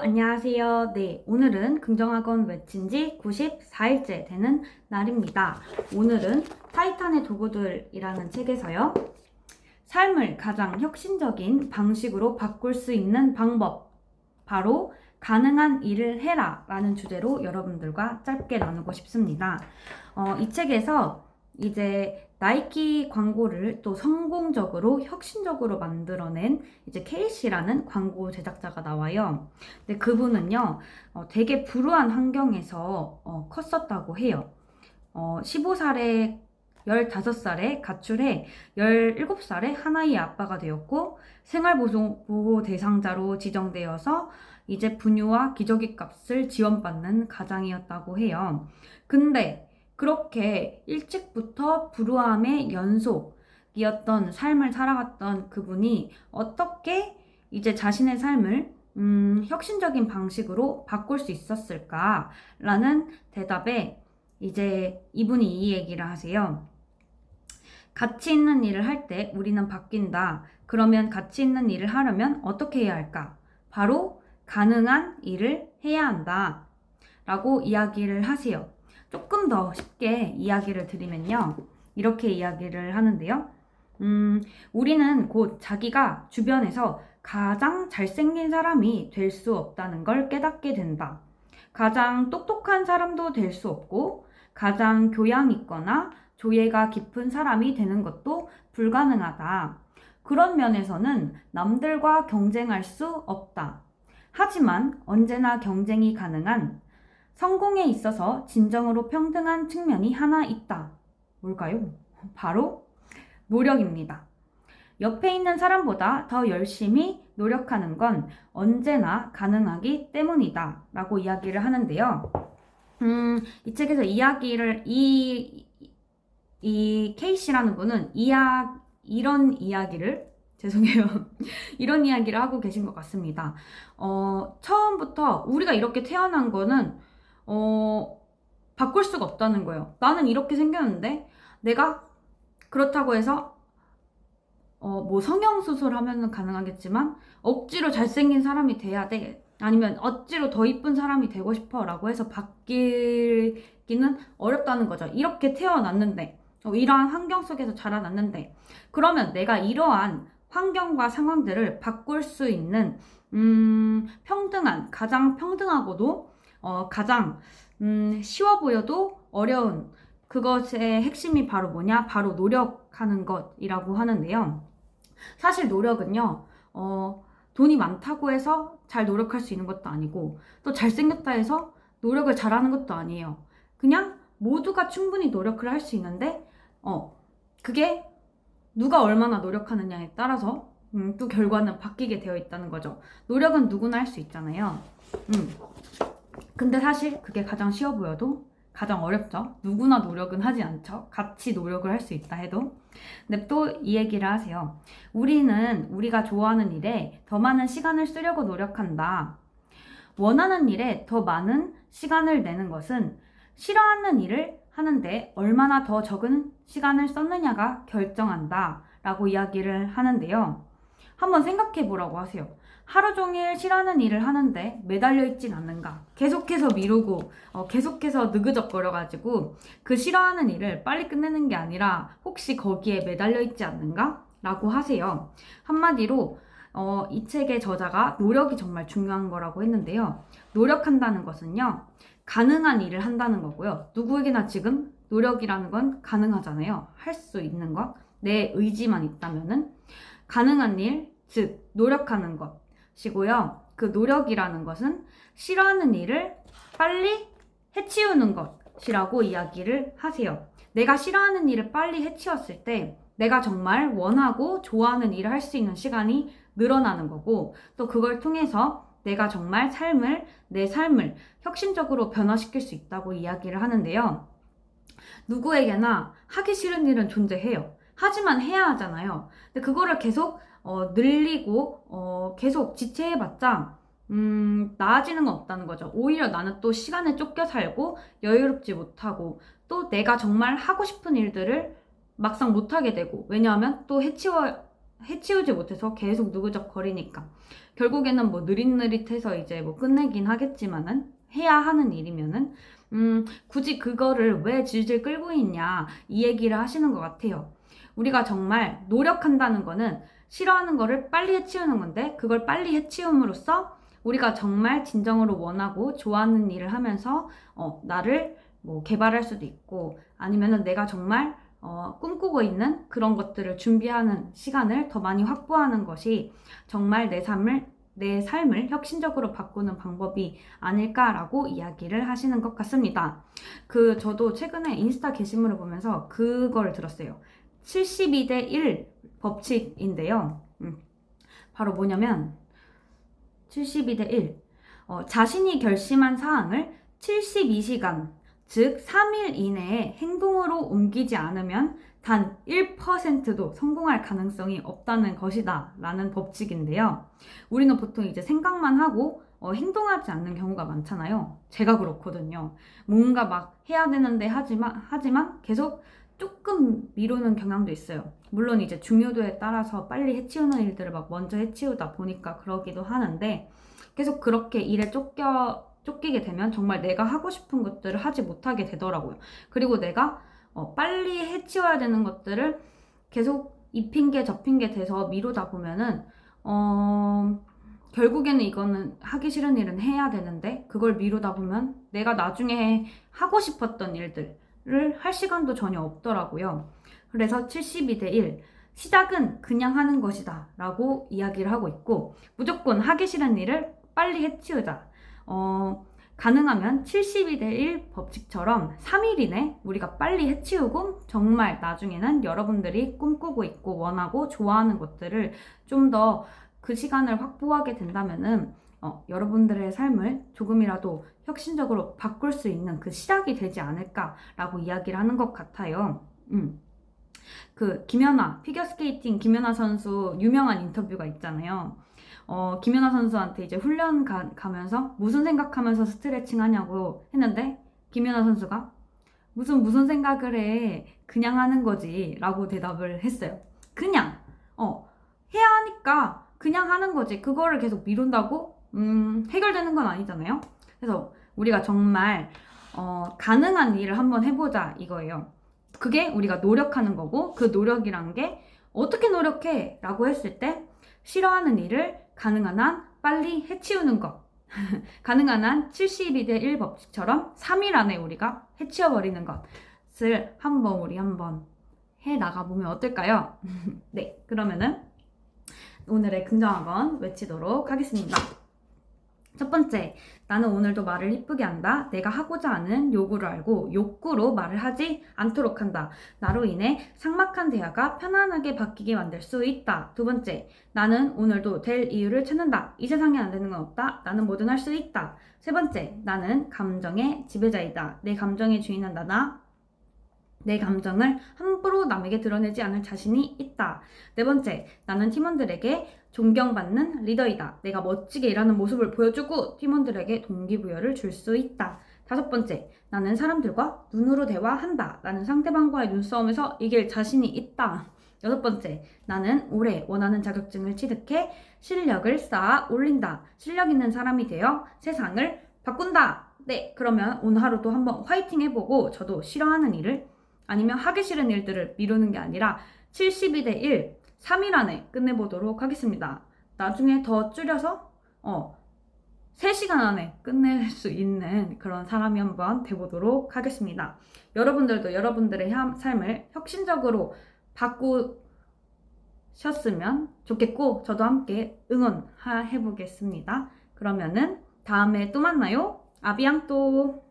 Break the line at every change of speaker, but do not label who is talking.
안녕하세요. 네, 오늘은 긍정학원 외친 지 94일째 되는 날입니다. 오늘은 타이탄의 도구들이라는 책에서요. 삶을 가장 혁신적인 방식으로 바꿀 수 있는 방법, 바로 가능한 일을 해라 라는 주제로 여러분들과 짧게 나누고 싶습니다. 이 책에서 이제 나이키 광고를 또 성공적으로 혁신적으로 만들어낸 이제 케이시라는 광고 제작자가 나와요. 근데 그분은요, 되게 불우한 환경에서 컸었다고 해요. 15살에 15살에 가출해 17살에 하나의 아빠가 되었고 생활보호 대상자로 지정되어서 이제 분유와 기저귀 값을 지원받는 가장이었다고 해요. 근데 그렇게 일찍부터 불우함의 연속이었던 삶을 살아갔던 그분이 어떻게 이제 자신의 삶을 혁신적인 방식으로 바꿀 수 있었을까라는 대답에 이제 이분이 이 얘기를 하세요. 가치 있는 일을 할 때 우리는 바뀐다. 그러면 가치 있는 일을 하려면 어떻게 해야 할까? 바로 가능한 일을 해야 한다. 라고 이야기를 하세요. 조금 더 쉽게 이야기를 드리면요. 이렇게 이야기를 하는데요. 우리는 곧 자기가 주변에서 가장 잘생긴 사람이 될 수 없다는 걸 깨닫게 된다. 가장 똑똑한 사람도 될 수 없고, 가장 교양 있거나 조예가 깊은 사람이 되는 것도 불가능하다. 그런 면에서는 남들과 경쟁할 수 없다. 하지만 언제나 경쟁이 가능한 성공에 있어서 진정으로 평등한 측면이 하나 있다. 뭘까요? 바로 노력입니다. 옆에 있는 사람보다 더 열심히 노력하는 건 언제나 가능하기 때문이다. 라고 이야기를 하는데요. 이 책에서 이 케이시라는 분은 이런 이야기를, 죄송해요. 이런 이야기를 하고 계신 것 같습니다. 처음부터 우리가 이렇게 태어난 거는, 바꿀 수가 없다는 거예요. 나는 이렇게 생겼는데, 내가 그렇다고 해서, 뭐 성형수술 하면은 가능하겠지만, 억지로 잘생긴 사람이 돼야 돼. 아니면 억지로 더 이쁜 사람이 되고 싶어 라고 해서 바뀌기는 어렵다는 거죠. 이렇게 태어났는데, 이러한 환경 속에서 자라났는데, 그러면 내가 이러한 환경과 상황들을 바꿀 수 있는 가장 평등하고도 가장 쉬워 보여도 어려운 그것의 핵심이 바로 뭐냐? 바로 노력하는 것이라고 하는데요. 사실 노력은요, 돈이 많다고 해서 잘 노력할 수 있는 것도 아니고, 또 잘생겼다 해서 노력을 잘하는 것도 아니에요. 그냥 모두가 충분히 노력을 할 수 있는데, 그게 누가 얼마나 노력하느냐에 따라서 또 결과는 바뀌게 되어 있다는 거죠. 노력은 누구나 할 수 있잖아요. 근데 사실 그게 가장 쉬워 보여도 가장 어렵죠. 누구나 노력은 하지 않죠. 같이 노력을 할 수 있다 해도. 근데 또 이 얘기를 하세요. 우리는 우리가 좋아하는 일에 더 많은 시간을 쓰려고 노력한다. 원하는 일에 더 많은 시간을 내는 것은 싫어하는 일을 하는데 얼마나 더 적은 시간을 썼느냐가 결정한다. 라고 이야기를 하는데요. 한번 생각해 보라고 하세요. 하루 종일 싫어하는 일을 하는데 매달려 있진 않는가? 계속해서 미루고 계속해서 느그적거려가지고 그 싫어하는 일을 빨리 끝내는 게 아니라 혹시 거기에 매달려 있지 않는가? 라고 하세요. 한마디로 이 책의 저자가 노력이 정말 중요한 거라고 했는데요. 노력한다는 것은요. 가능한 일을 한다는 거고요. 누구에게나 지금 노력이라는 건 가능하잖아요. 할 수 있는 것. 내 의지만 있다면은 가능한 일, 즉 노력하는 것이고요. 그 노력이라는 것은 싫어하는 일을 빨리 해치우는 것이라고 이야기를 하세요. 내가 싫어하는 일을 빨리 해치웠을 때 내가 정말 원하고 좋아하는 일을 할 수 있는 시간이 늘어나는 거고, 또 그걸 통해서 내가 정말 내 삶을 혁신적으로 변화시킬 수 있다고 이야기를 하는데요. 누구에게나 하기 싫은 일은 존재해요. 하지만 해야 하잖아요. 근데 그거를 계속 늘리고 계속 지체해봤자 나아지는 건 없다는 거죠. 오히려 나는 또 시간에 쫓겨 살고 여유롭지 못하고 또 내가 정말 하고 싶은 일들을 막상 못하게 되고, 왜냐하면 또 해치우지 못해서 계속 누그적거리니까 결국에는 뭐 느릿느릿해서 이제 뭐 끝내긴 하겠지만은 해야 하는 일이면은 굳이 그거를 왜 질질 끌고 있냐 이 얘기를 하시는 것 같아요. 우리가 정말 노력한다는 거는 싫어하는 거를 빨리 해치우는 건데 그걸 빨리 해치움으로써 우리가 정말 진정으로 원하고 좋아하는 일을 하면서 나를 뭐 개발할 수도 있고 아니면은 내가 정말 꿈꾸고 있는 그런 것들을 준비하는 시간을 더 많이 확보하는 것이 정말 내 삶을 혁신적으로 바꾸는 방법이 아닐까라고 이야기를 하시는 것 같습니다. 저도 최근에 인스타 게시물을 보면서 그걸 들었어요. 72대 1 법칙인데요. 바로 뭐냐면 72대 1. 자신이 결심한 사항을 72시간, 즉 3일 이내에 행동으로 옮기지 않으면 단 1%도 성공할 가능성이 없다는 것이다 라는 법칙인데요. 우리는 보통 이제 생각만 하고 행동하지 않는 경우가 많잖아요. 제가 그렇거든요. 뭔가 막 해야 되는데 하지만 계속 조금 미루는 경향도 있어요. 물론 이제 중요도에 따라서 빨리 해치우는 일들을 막 먼저 해치우다 보니까 그러기도 하는데 계속 그렇게 일에 쫓기게 되면 정말 내가 하고 싶은 것들을 하지 못하게 되더라고요. 그리고 내가 빨리 해치워야 되는 것들을 계속 이 핑계 저 핑계 대서 미루다 보면은 결국에는 이거는 하기 싫은 일은 해야 되는데 그걸 미루다 보면 내가 나중에 하고 싶었던 일들을 할 시간도 전혀 없더라고요. 그래서 72대 1 시작은 그냥 하는 것이다 라고 이야기를 하고 있고 무조건 하기 싫은 일을 빨리 해치우자. 가능하면 72대 1 법칙처럼 3일 이내 우리가 빨리 해치우고 정말 나중에는 여러분들이 꿈꾸고 있고 원하고 좋아하는 것들을 좀 더 그 시간을 확보하게 된다면은 여러분들의 삶을 조금이라도 혁신적으로 바꿀 수 있는 그 시작이 되지 않을까라고 이야기를 하는 것 같아요. 김연아, 피겨스케이팅 김연아 선수 유명한 인터뷰가 있잖아요. 김연아 선수한테 이제 훈련 가면서 무슨 생각하면서 스트레칭 하냐고 했는데 김연아 선수가 무슨 생각을 해 그냥 하는 거지 라고 대답을 했어요. 그냥 해야 하니까 그냥 하는 거지 그거를 계속 미룬다고 해결되는 건 아니잖아요. 그래서 우리가 정말 가능한 일을 한번 해보자 이거예요. 그게 우리가 노력하는 거고 그 노력이란 게 어떻게 노력해? 라고 했을 때 싫어하는 일을 가능한 한 빨리 해치우는 것 가능한 한 72대 1 법칙처럼 3일 안에 우리가 해치워버리는 것을 우리 한번 해 나가보면 어떨까요? 네, 그러면은 오늘의 긍정학원 외치도록 하겠습니다. 첫 번째, 나는 오늘도 말을 이쁘게 한다. 내가 하고자 하는 요구를 알고 욕구로 말을 하지 않도록 한다. 나로 인해 삭막한 대화가 편안하게 바뀌게 만들 수 있다. 두 번째, 나는 오늘도 될 이유를 찾는다. 이 세상에 안 되는 건 없다. 나는 뭐든 할 수 있다. 세 번째, 나는 감정의 지배자이다. 내 감정의 주인은 나다. 내 감정을 함부로 남에게 드러내지 않을 자신이 있다. 네 번째, 나는 팀원들에게 존경받는 리더이다. 내가 멋지게 일하는 모습을 보여주고 팀원들에게 동기부여를 줄 수 있다. 다섯 번째, 나는 사람들과 눈으로 대화한다. 나는 상대방과의 눈싸움에서 이길 자신이 있다. 여섯 번째, 나는 올해 원하는 자격증을 취득해 실력을 쌓아 올린다. 실력 있는 사람이 되어 세상을 바꾼다. 네, 그러면 오늘 하루도 한번 화이팅 해보고 저도 싫어하는 일을 아니면 하기 싫은 일들을 미루는 게 아니라 72대 1, 3일 안에 끝내보도록 하겠습니다. 나중에 더 줄여서 3시간 안에 끝낼 수 있는 그런 사람이 한번 돼보도록 하겠습니다. 여러분들도 여러분들의 삶을 혁신적으로 바꾸셨으면 좋겠고 저도 함께 응원해보겠습니다. 그러면은 다음에 또 만나요. 아비앙또.